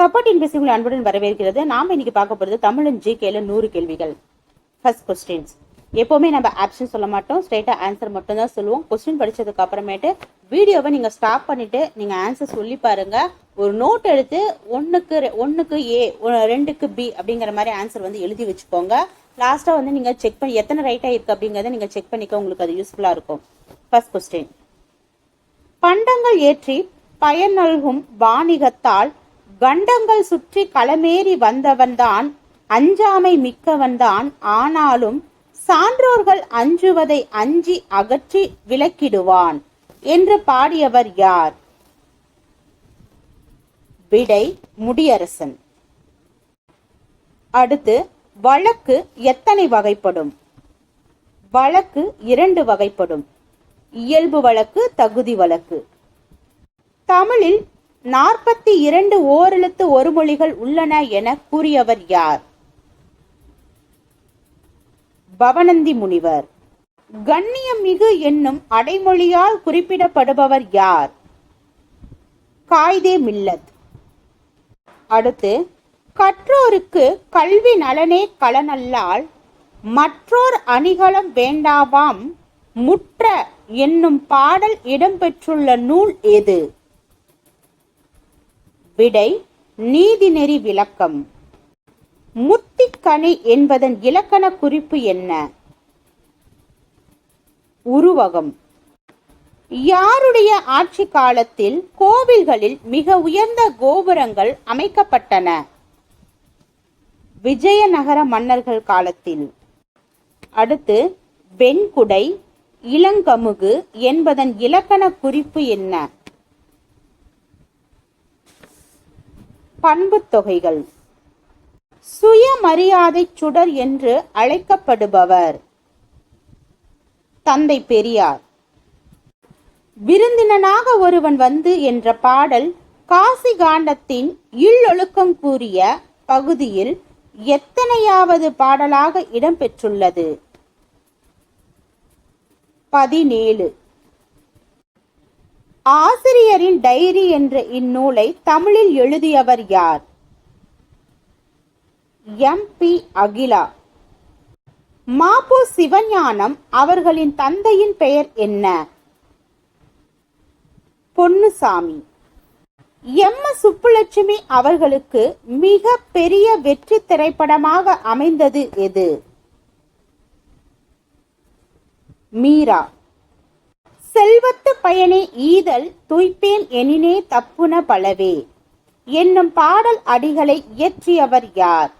Support invest உங்களை அன்புடன் வரவேற்கிறது. நாம இன்னைக்கு பார்க்க போறது தமிழன் ஜிகேல 100 கேள்விகள். First questions. எப்பவுமே நம்ம ஆப்ஷன் சொல்ல மாட்டோம், ஸ்ட்ரெயிட்டா ஆன்சர் மட்டும் தான் சொல்லுவோம். கொஸ்டின் படிச்சதுக்கு அப்புறமேட்டு வீடியோவை நீங்க ஸ்டாப் பண்ணிட்டு நீங்க ஆன்சர் சொல்லி பாருங்க. ஒரு நோட் எடுத்து ஒன்னுக்கு ஏ, 2க்கு பி அப்படிங்கிற மாதிரி ஆன்சர் வந்து எழுதி வச்சுக்கோங்க. லாஸ்டா வந்து நீங்க செக் பண்ணி எத்தனை ரைட்டா இருக்கு அப்படிங்கறத நீங்க செக் பண்ணிக்க, உங்களுக்கு அது யூஸ்ஃபுல்லா இருக்கும். First question. பண்டங்கள் ஏற்றி பயன் நல்கும் வாணிகத்தால் கண்டங்கள் சுற்றி களமேறி வந்தவன்தான் அஞ்சாமை மிக்கவன்தான். ஆனாலும் சான்றோர்கள் அஞ்சுவதை அஞ்சி அகற்றி விலக்கிடுவான் என்று பாடியவர் யார்? விடை முடியரசன். அடுத்து, வழக்கு எத்தனை வகைப்படும்? வழக்கு 2 வகைப்படும். இயல்பு வழக்கு, தகுதி வழக்கு. தமிழில் 42 ஓரெழுத்து ஒரு மொழிகள் உள்ளன என கூறியவர் யார்? பவணந்தி முனிவர். கண்ணியமிகு என்னும் அடைமொழியால் குறிப்பிடப்படுபவர் யார்? காயிதே மில்லத். அடுத்து, கற்றோருக்கு கல்வி நலனே களனல்லால் மற்றோர் அணிகலம் வேண்டாவாம் முற்ற என்னும் பாடல் இடம்பெற்றுள்ள நூல் எது? விடை நீதிநெறி விளக்கம். முத்திக்கனி என்பதன் இலக்கண குறிப்பு என்ன? உருவகம். யாருடைய ஆட்சி காலத்தில் கோவில்களில் மிக உயர்ந்த கோபுரங்கள் அமைக்கப்பட்டன? விஜயநகர மன்னர்கள் காலத்தில். அடுத்து, வெண்குடை, இளங்கமுகு என்பதன் இலக்கண குறிப்பு என்ன? பண்பு தொகைகள். சுயமரியாதை சுடர் என்று அழைக்கப்படுபவர் தந்தை பெரியார். விருந்தினனாக ஒருவன் வந்து என்ற பாடல் காசி காண்டத்தின் இல்லொழுக்கம் கூறிய பகுதியில் எத்தனையாவது பாடலாக இடம்பெற்றுள்ளது? 17. ஆசிரியரின் டைரி என்ற இந்நூலை தமிழில் எழுதியவர் யார்? எம்.பி. அகிலா. மாபு சிவஞானம் அவர்களின் தந்தையின் பெயர் என்ன? பொன்னுசாமி. எம்.எஸ். சுப்புலட்சுமி அவர்களுக்கு மிக பெரிய வெற்றி திரைப்படமாக அமைந்தது எது? மீரா. செல்வத்து பயனே ஈதல் துய்ப்பேன் எனினே தப்புன பலவே என்னும் பாடல் அடிகளை இயற்றியவர் யார்?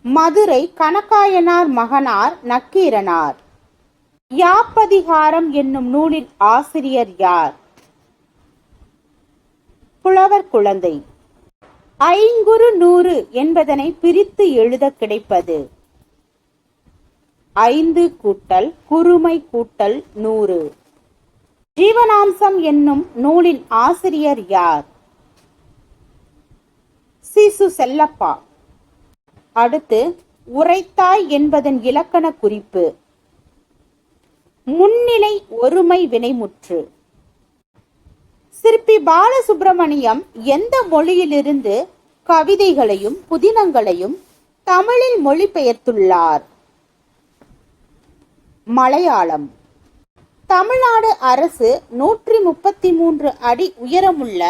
மதுரை கணக்காயனார் மகனார் நக்கீரனார். யாப்பதிகாரம் என்னும் நூலின் ஆசிரியர் யார்? புலவர் குழந்தை. ஐங்குறு 100 என்பதனை பிரித்து எழுத கிடைப்பது? 5 கூட்டல் குறுமை கூட்டல் 100. ஜீவனாம்சம் என்னும் நூலின் ஆசிரியர் யார்? சிசு செல்லப்பா. அடுத்து, உரைத்தாய் என்பதன் இலக்கண குறிப்பு? முன்னிலை ஒருமை வினைமுற்று. சிற்பி பாலசுப்பிரமணியம் எந்த மொழியிலிருந்து கவிதைகளையும் புதினங்களையும் தமிழில் மொழிபெயர்த்துள்ளார்? மலையாளம். தமிழ்நாடு அரசு 133 அடி உயரமுள்ள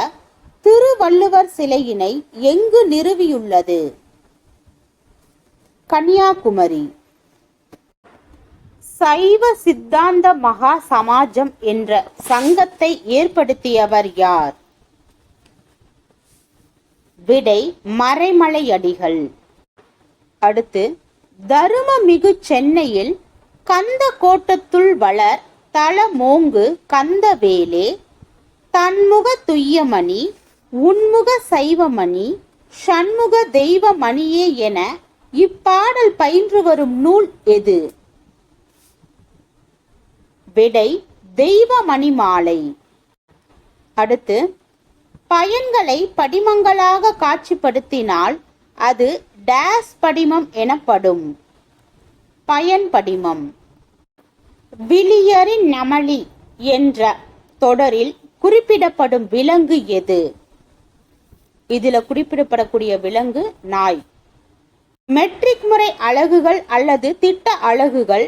திருவள்ளுவர் சிலையினை எங்கு நிறுவியுள்ளது? கன்னியாகுமரி. சைவ சித்தாந்த மகா சமாஜம் என்ற சங்கத்தை ஏற்படுத்தியவர் யார்? விடை மறைமலையடிகள். அடுத்து, தருமமிகு சென்னையில் கந்த கோட்டத்துள் வளர் தலமோங்கு கந்தவேலே தன்முக துய்யமணி உன்முக சைவமணி ஷண்முக தெய்வமணியே என இப்பாடல் பயின்று வரும் நூல் எது? விடை தெய்வமணி மாலை. அடுத்து, பயன்களை படிமங்களாக காட்சிப்படுத்தினால் அது டேஸ் படிமம் எனப்படும்? பயன் படிமம். விளியரின் நமளி என்ற தொடரில் குறிப்பிடப்படும் விலங்கு எது? இதுல குறிப்பிடப்படக்கூடிய விலங்கு நாய். மெட்ரிக் முறை அலகுகள் அல்லது திட்ட அலகுகள்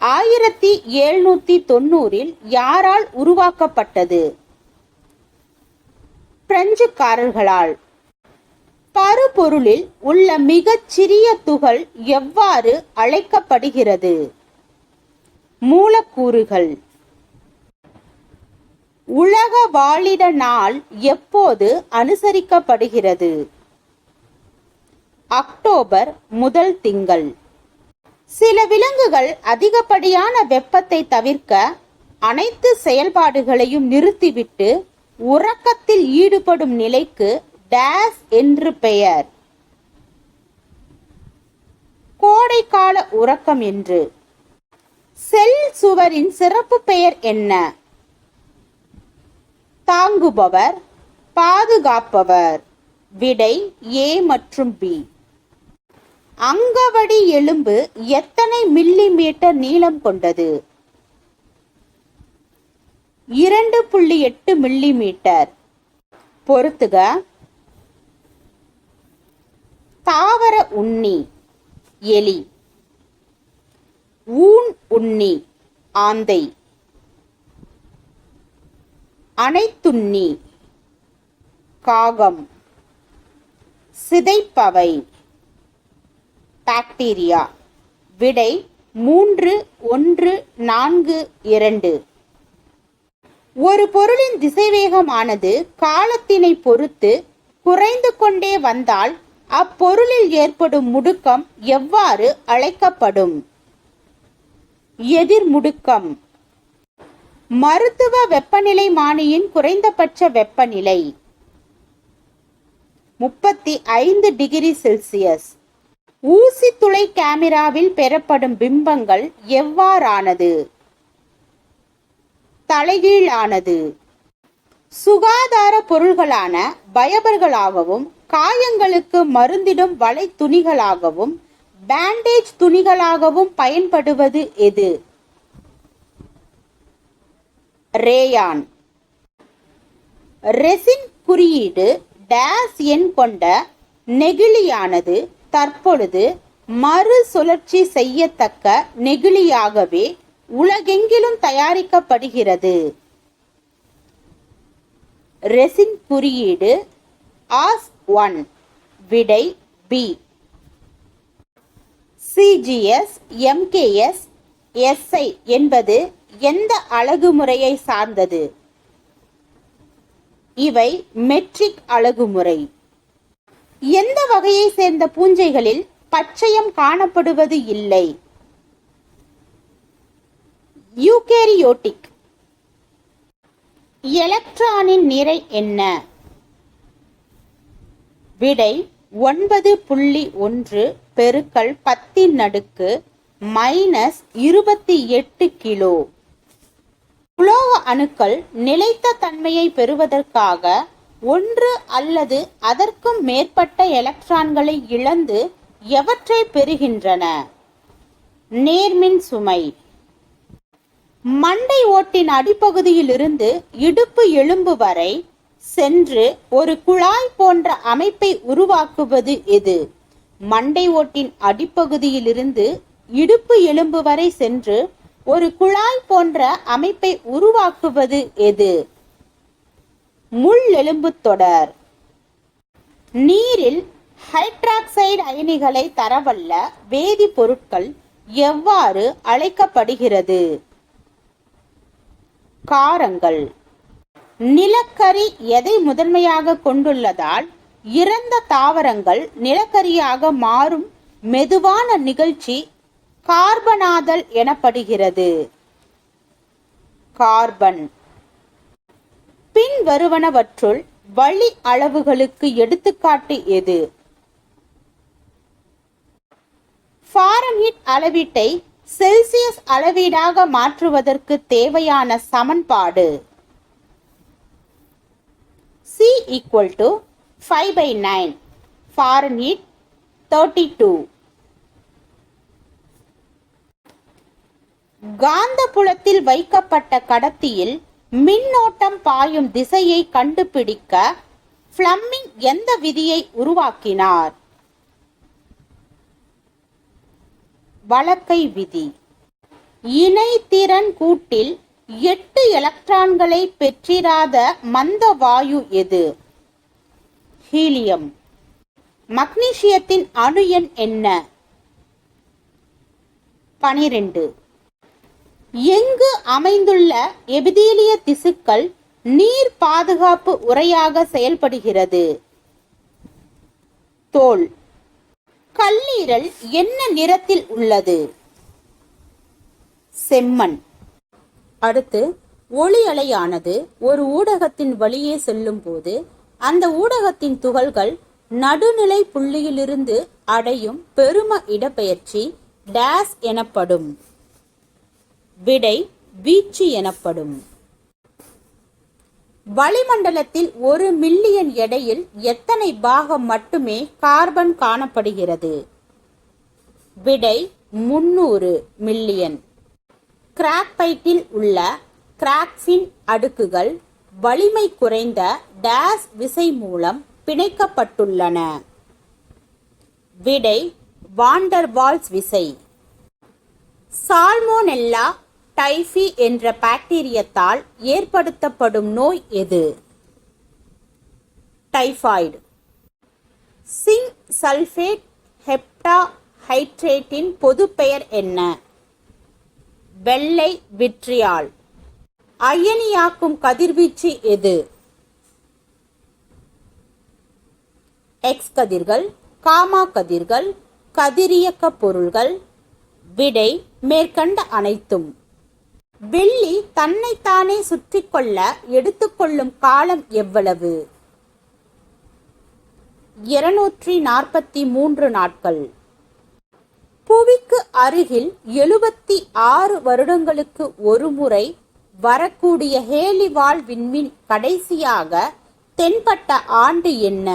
1790 யாரால் உருவாக்கப்பட்டது? பிரெஞ்சுக்காரர்களால். பருப்பொருளில் உள்ள மிகச் சிறிய துகள் எவ்வாறு அழைக்கப்படுகிறது? மூலக்கூறுகள். உலக வாழிட நாள் எப்போது அனுசரிக்கப்படுகிறது? அக்டோபர் முதல் திங்கள். சில விலங்குகள் அதிகப்படியான வெப்பத்தை தவிர்க்க அனைத்து செயல்பாடுகளையும் நிறுத்திவிட்டு உறக்கத்தில் ஈடுபடும் நிலைக்கு டேஸ் என்று பெயர். கோடைக்கால உறக்கம் என்று. செல் சுவரின் சிறப்பு பெயர் என்ன? தாங்குபவர், பாதுகாப்பவர். விடை A மற்றும் B. அங்கவடி எலும்பு எத்தனை மில்லிமீட்டர் நீளம் கொண்டது? 2.8 மில்லிமீட்டர். பொறுத்துக. தாவர உண்ணி எலி, ஊன் உண்ணி ஆந்தை, அனைத்துண்ணி காகம், சிதைப்பவை பாக்டீரியா. விடை 3, 1, 4, 2. ஒரு பொருளின் திசைவேகமானது காலத்தினை பொறுத்து குறைந்து கொண்டே வந்தால் அப்பொருளில் ஏற்படும் முடுக்கம் எவ்வாறு அழைக்கப்படும்? எதிர்முடுக்கம். மருத்துவ வெப்பநிலைமானியின் குறைந்தபட்ச வெப்பநிலை 35 டிகிரி செல்சியஸ். ஊசி துளை கேமராவில் பெறப்படும் பிம்பங்கள் எவ்வாறானது? தலைகீழானது. சுகாதார பொருள்களான பயபர்களாகவும் காயங்களுக்கு மருந்திடும் வலை துணிகளாகவும் பேண்டேஜ் துணிகளாகவும் பயன்படுவது எது? ரேயான். ரெசின் குறியீடு டேஸ் எண் கொண்ட நெகிழியானது தற்பொழுது மறு சுழற்சி செய்யத்தக்க நெகிழியாகவே உலகெங்கிலும் தயாரிக்கப்படுகிறது. ரெசின் குறியீடு AS1. விடை B. CGS, MKS, SI என்பது எந்த அலகுமுறையை சார்ந்தது? இவை மெட்ரிக் அலகுமுறை. எந்த வகையை சேர்ந்த பூஞ்சைகளில் பச்சையம் காணப்படுவது இல்லை? யூகேரியோட்டிக். எலக்ட்ரானின் நிறை என்ன? விடை 9.1 பெருக்கல் 10⁻⁻28 கிலோ. உலோக அணுக்கள் நிலைத்த தன்மையை பெறுவதற்காக ஒன்று அல்லது அதற்கும் மேற்பட்ட எலக்ட்ரான்களை இழந்து எவற்றை பெறுகின்றன? நேர்மின் சுமை. மண்டை ஓட்டின் அடிப்பகுதியில் இருந்து இடுப்பு எலும்பு வரை சென்று ஒரு குழாய் போன்ற அமைப்பை உருவாக்குவது எது? மண்டை ஓட்டின் அடிப்பகுதியில் இருந்து இடுப்பு எலும்பு வரை சென்று ஒரு குழாய் போன்ற அமைப்பை உருவாக்குவது எது? முள்ளெலும்பு தொடர். நீரில் ஹைட்ராக்சைடு அயனிகளை தரவல்ல வேதிப்பொருட்கள் எவ்வாறு அழைக்கப்படுகிறது? காரங்கள். நிலக்கரி எதை முதன்மையாக கொண்டுள்ளதால் இறந்த தாவரங்கள் நிலக்கரியாக மாறும் மெதுவான நிகழ்ச்சி கார்பனாதல் எனப்படுகிறது? கார்பன். பின் வருவனவற்றுள் வளி அளவுகளுக்கு எடுத்துக்காட்டு எது? ஃபாரன்ஹீட் அளவீட்டை செல்சியஸ் அளவீடாக மாற்றுவதற்கு தேவையான சமன்பாடு C = 5/9 ஃபாரன்ஹீட் 32. காந்தப்புலத்தில் வைக்கப்பட்ட கடத்தியில் மின்னோட்டம் பாயும் திசையை கண்டுபிடிக்க ஃப்ளமிங் எந்த விதியை உருவாக்கினார்? வலக்கை விதி. இணைத்திறன் கூட்டில் 8 எலக்ட்ரான்களை பெற்றிராத மந்த வாயு எது? ஹீலியம். மக்னீசியத்தின் அணு எண் என்ன? 12. எங்கு அமைந்துள்ள எபிதீலிய திசுக்கள் நீர் பாதுகாப்பு உரையாக செயல்படுகிறது? தோல். கல்லீரல் என்ன நிறத்தில் உள்ளது? செம்மண். அடுத்து, ஒளி அலையானது ஒரு ஊடகத்தின் வழியே செல்லும் போது அந்த ஊடகத்தின் துகள்கள் நடுநிலை புள்ளியிலிருந்து அடையும் பெரும இடப்பெயர்ச்சி டேஸ் எனப்படும். விடை வீச்சு எனப்படும். வளிமண்டலத்தில் 1 மில்லியன் எடையில் எத்தனை பாகம் மட்டுமே கார்பன் காணப்படுகிறது? விடை 300 மில்லியன். கிராஃபைட்டில் உள்ள கிராஃபின் அடுக்குகள் வலிமை குறைந்த டேஸ் விசை மூலம் பிணைக்கப்பட்டுள்ளன. விடை வாண்டர் வால்ஸ் விசை. சால்மோனெல்லா டைஃபி என்ற பாக்டீரியத்தால் ஏற்படுத்தப்படும் நோய் எது? டைபாய்டு. சிங்க் சல்பேட் ஹெப்டாஹைட்ரேட்டின் பொது பெயர் என்ன? வெள்ளை விட்ரியால். அயனியாக்கும் கதிர்வீச்சு எது? எக்ஸ் கதிர்கள், காமா கதிர்கள், கதிரியக்க பொருள்கள். விடை மேற்கண்ட அனைத்தும். வெள்ளி தன்னைத்தானே சுற்றி கொள்ள எடுத்துக்கொள்ளும் காலம் எவ்வளவு? 243 நாட்கள். புவிக்கு அருகில் 76 வருடங்களுக்கு ஒருமுறை வரக்கூடிய ஹேலிவால் விண்மீன் கடைசியாக தென்பட்ட ஆண்டு என்ன?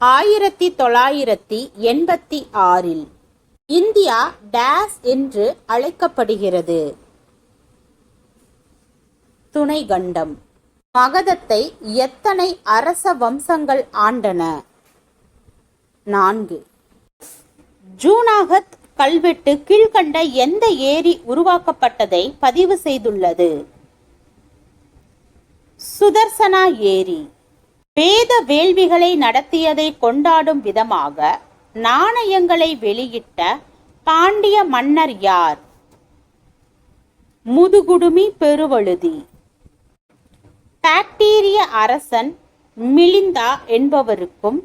1986. இந்தியா டேஸ் என்று அழைக்கப்படுகிறது? துணை கண்டம். மகதத்தை எத்தனை அரச வம்சங்கள் ஆண்டன? 4. ஜூனாகத் கல்வெட்டு கீழ்கண்ட எந்த ஏரி உருவாக்கப்பட்டதை பதிவு செய்துள்ளது? சுதர்சனா ஏரி. வேத வேள்விகளை நடத்தியதை கொண்டாடும் விதமாக நாணயங்களை வெளியிட்ட பாண்டிய மன்னர் யார்? முதுகுடுமி பெருவழுதி. பாக்டீரிய அரசன் மிலிந்தா என்பவருக்கும்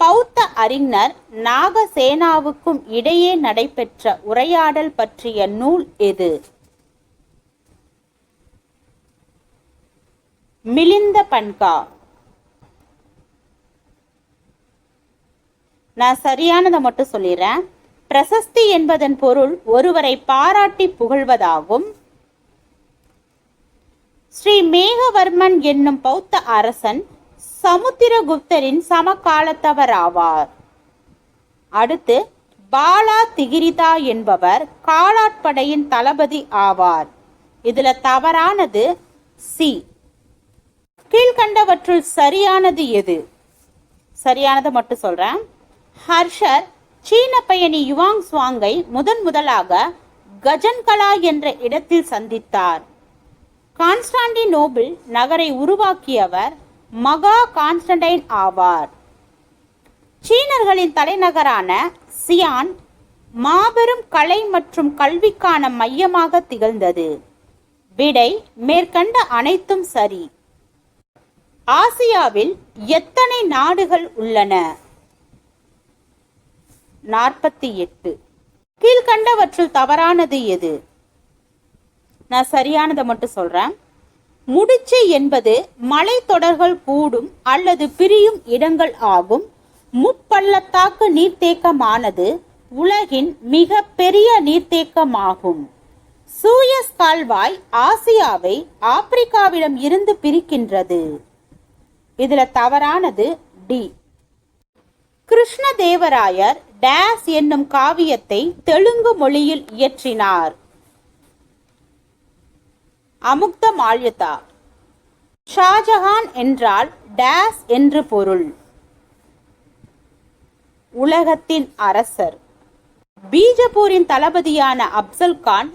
பௌத்த அறிஞர் நாகசேனாவுக்கும் இடையே நடைபெற்ற உரையாடல் பற்றிய நூல் எது? மிலிந்த பன்கா. நான் சரியானதை மட்டும் சொல்லிடுறேன். பிரசஸ்தி என்பதன் பொருள் ஒருவரை பாராட்டி புகழ்வதாகும். ஸ்ரீ மேகவர்மன் என்னும் பௌத்த அரசன் சமுத்திரகுப்தரின் சமகாலத்தவராவார். அடுத்து, பாலா திகிரிதா என்பவர் காலாட்படையின் தளபதி ஆவார். இதுல தவறானது சி. கீழ்கண்டவற்றுள் சரியானது எது? சரியானதை மட்டும் சொல்றேன். ஹர்ஷர் சீன பயணி யுவாங் சுவாங்கை முதலாக கஜன்கலா என்ற இடத்தில் சந்தித்தார். கான்ஸ்டாண்டினோபிள் நகரை உருவாக்கியவர் மகா கான்ஸ்டன்டைன் ஆவார். சீனர்களின் தலைநகரான சியான் மாபெரும் கலை மற்றும் கல்விக்கான மையமாக திகழ்ந்தது. விடை மேற்கண்ட அனைத்தும் சரி. ஆசியாவில் எத்தனை நாடுகள் உள்ளன? 48. கீழ்கண்டவற்றுள் தவறானது எது? நான் சரியானதை மட்டும் சொல்றேன். முடிச்சு என்பது மலைத்தொடர்கள் கூடும் அல்லது பிரியும் இடங்கள் ஆகும். முப்பள்ளத்தாக்கு நீர்த்தேக்கமானது உலகின் மிக பெரிய நீர்த்தேக்கமாகும். சூயஸ் கால்வாய் ஆசியாவை ஆப்பிரிக்காவிடம் இருந்து பிரிக்கின்றது. இதுல தவறானது டி. கிருஷ்ணதேவராயர் டேஸ் என்னும் காவியத்தை தெலுங்கு மொழியில் இயற்றினார்? அமுக்த மால்யதா. ஷாஜஹான் என்றால் டேஸ் என்று பொருள். உலகத்தின் அரசர். பீஜப்பூரின் தளபதியான அப்சல் கான்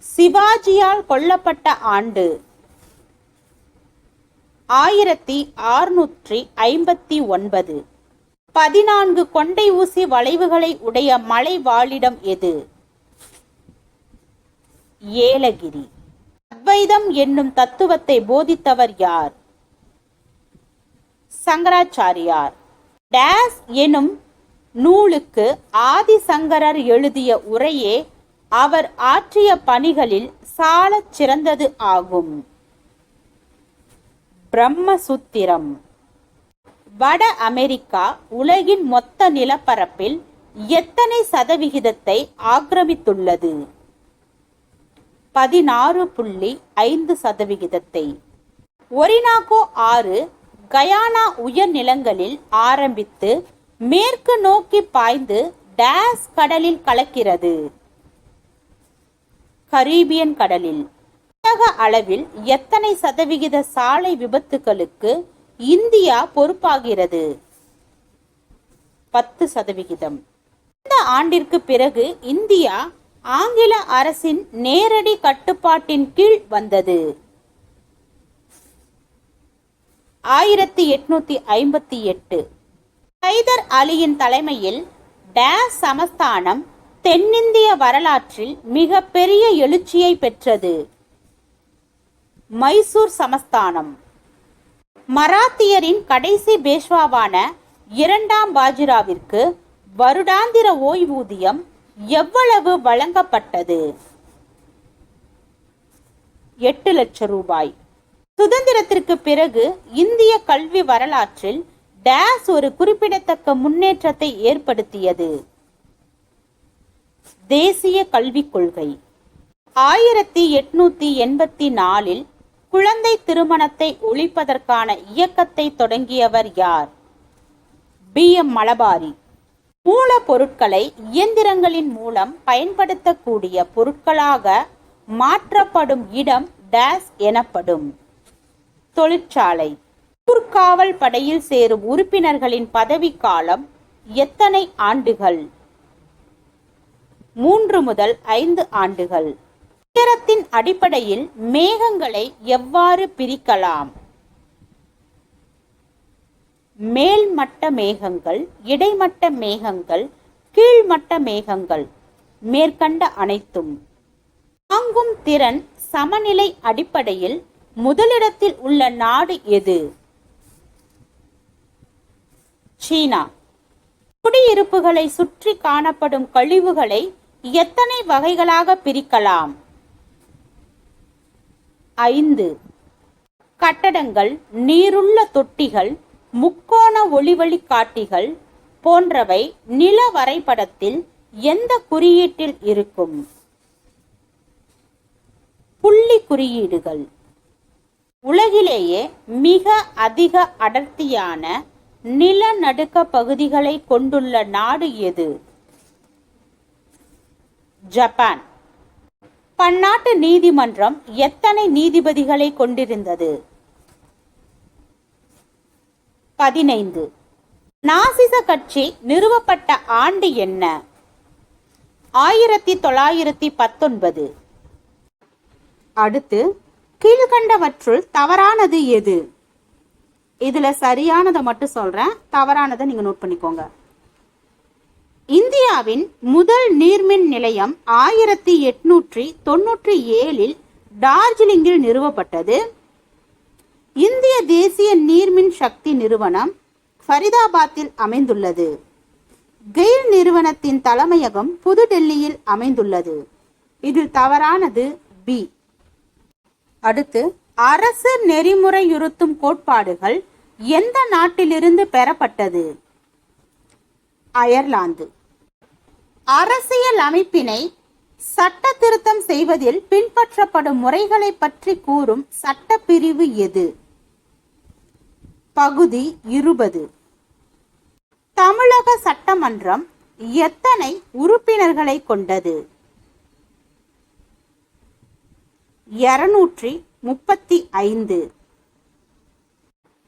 சிவாஜியால் கொல்லப்பட்ட ஆண்டு 1659. 14 கொண்டை ஊசி வளைவுகளை உடைய மலை வாழிடம் எது? ஏலகிரி. அத்வைதம் என்னும் தத்துவத்தை போதித்தவர் யார்? சங்கராச்சாரியார். டேஸ் எனும் நூலுக்கு ஆதிசங்கரர் எழுதிய உரையே அவர் ஆற்றிய பணிகளில் சாலச் சிறந்தது ஆகும். பிரம்மசூத்திரம். வட அமெரிக்கா உலகின் மொத்த நிலப்பரப்பில் எத்தனை சதவிகிதத்தை ஆக்கிரமித்துள்ளது? 16.5%. ஒரினாகோ ஆறு கயானா உயர்நிலங்களில் ஆரம்பித்து மேற்கு நோக்கி பாய்ந்து டேஸ் கடலில் கலக்கிறது? கரீபியன் கடலில். உலக அளவில் எத்தனை சதவிகித சாலை விபத்துகளுக்கு இந்தியா பொறுப்பாகிறது? 10%. இந்த ஆண்டிற்கு பிறகு இந்தியா ஆங்கில அரசின் நேரடி கட்டுப்பாட்டின் கீழ் வந்தது? 1858. ஹைதர் அலியின் தலைமையில் டேஸ் சமஸ்தானம் தென்னிந்திய வரலாற்றில் மிக பெரிய எழுச்சியை பெற்றது? மைசூர் சமஸ்தானம். மராத்தியரின் கடைசி பேஷ்வாவான 2ஆம் பாஜிராவிற்கு வருடாந்திர ஓய்வூதியம் எவ்வளவு வழங்கப்பட்டது? 8 லட்சம் ரூபாய். சுதந்திரத்திற்கு பிறகு இந்திய கல்வி வரலாற்றில் டேஸ் ஒரு குறிப்பிடத்தக்க முன்னேற்றத்தை ஏற்படுத்தியது? தேசிய கல்விக் கொள்கை. 1884 குழந்தை திருமணத்தை ஒழிப்பதற்கான இயக்கத்தை தொடங்கியவர் யார்? BM மலபாரி. மூலப்பொருட்களை இயந்திரங்களின் மூலம் பயன்படுத்தக்கூடிய பொருட்களாக மாற்றப்படும் இடம் டேஸ் எனப்படும்? தொழிற்சாலை. ஊர்காவல் படையில் சேரும் உறுப்பினர்களின் பதவிக்காலம் எத்தனை ஆண்டுகள்? 3 முதல் 5 ஆண்டுகள். உயரத்தின் அடிப்படையில் மேகங்களை எவ்வாறு பிரிக்கலாம்? மேல்மட்ட மேகங்கள், இடைமட்ட மேகங்கள், கீழ்மட்ட மேகங்கள். மேற்கண்ட அனைத்தும். தாங்கும் திறன் சமநிலை அடிப்படையில் முதலிடத்தில் உள்ள நாடு எது? சீனா. குடியிருப்புகளை சுற்றி காணப்படும் கழிவுகளை எத்தனை வகைகளாக பிரிக்கலாம்? 5. கட்டடங்கள், நீருள்ள தொட்டிகள், முக்கோண ஒளிவழி காட்டிகள் போன்றவை நில வரைபடத்தில் எந்த குறியீட்டில் இருக்கும்? புள்ளி குறியீடுகள். உலகிலேயே மிக அதிக அடர்த்தியான நிலநடுக்க பகுதிகளை கொண்டுள்ள நாடு எது? ஜப்பான். பன்னாட்டு நீதிமன்றம் எத்தனை நீதிபதிகளை கொண்டிருந்தது? 15. நாசிச கட்சி நிறுவப்பட்ட ஆண்டு என்ன? 1919. அடுத்து, கீழ்கண்டவற்றுள் தவறானது எது? இதுல சரியானதை மட்டும் சொல்றேன், தவறானதை நீங்க நோட் பண்ணிக்கோங்க. இந்தியாவின் முதல் நீர்மின் நிலையம் 1897 டார்ஜிலிங்கில் நிறுவப்பட்டது. இந்திய தேசிய நீர்மின் சக்தி நிறுவனம் ஃபரிதாபாத்தில் அமைந்துள்ளது. கெயில் நிறுவனத்தின் தலைமையகம் புதுடெல்லியில் அமைந்துள்ளது. இதில் தவறானது பி. அடுத்து, அரசு நெறிமுறையுறுத்தும் கோட்பாடுகள் எந்த நாட்டிலிருந்து பெறப்பட்டது? அயர்லாந்து. அரசியல் அமைப்பினை சட்ட திருத்தம் செய்வதில் பின்பற்றப்படும் முறைகளை பற்றி கூறும் சட்டப்பிரிவு எது? பகுதி 20. தமிழக சட்டமன்றம் எத்தனை உறுப்பினர்களை கொண்டது? 235.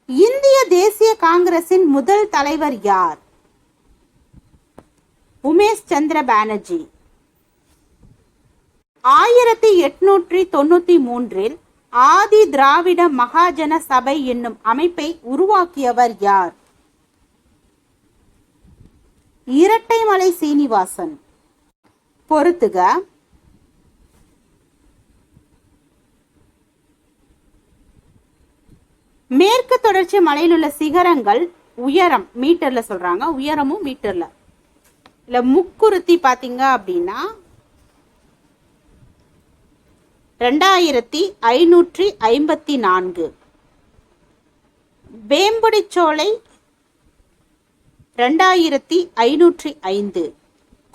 இந்திய தேசிய காங்கிரசின் முதல் தலைவர் யார்? உமேஷ் சந்திர பானர்ஜி. 1893 ஆதி திராவிட மகாஜன சபை என்னும் அமைப்பை உருவாக்கியவர் யார்? இரட்டைமலை சீனிவாசன். பொறுத்துக. மேற்கு தொடர்ச்சி மலையில் உள்ள சிகரங்கள் உயரம் மீட்டர்ல சொல்றாங்க, உயரமும் மீட்டர்ல. இல்ல முக்குருத்தி பாத்தீங்க அப்படின்னா 2554. வேம்புடிச்சோலை 2505.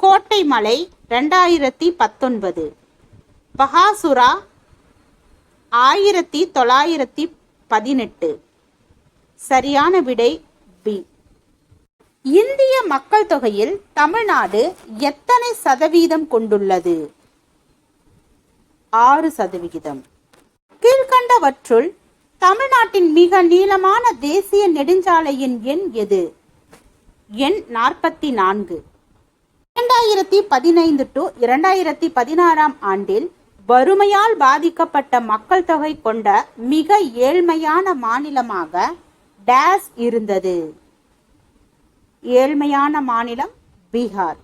கோட்டைமலை 2019. பகாசுரா 1918. சரியான விடை பி. இந்திய மக்கள் தொகையில் தமிழ்நாடு எத்தனை சதவீதம் கொண்டுள்ளது? 6%. கீழ்கண்டவற்றுள் தமிழ்நாட்டின் மிக நீளமான தேசிய நெடுஞ்சாலையின் எண் எது? எண் 44. 2015 to 2016 ஆண்டில் வறுமையால் பாதிக்கப்பட்ட மக்கள் தொகை கொண்ட மிக ஏழ்மையான மாநிலமாக டேஸ் இருந்தது. ஏழ்மையான மாநிலம் பீகார்.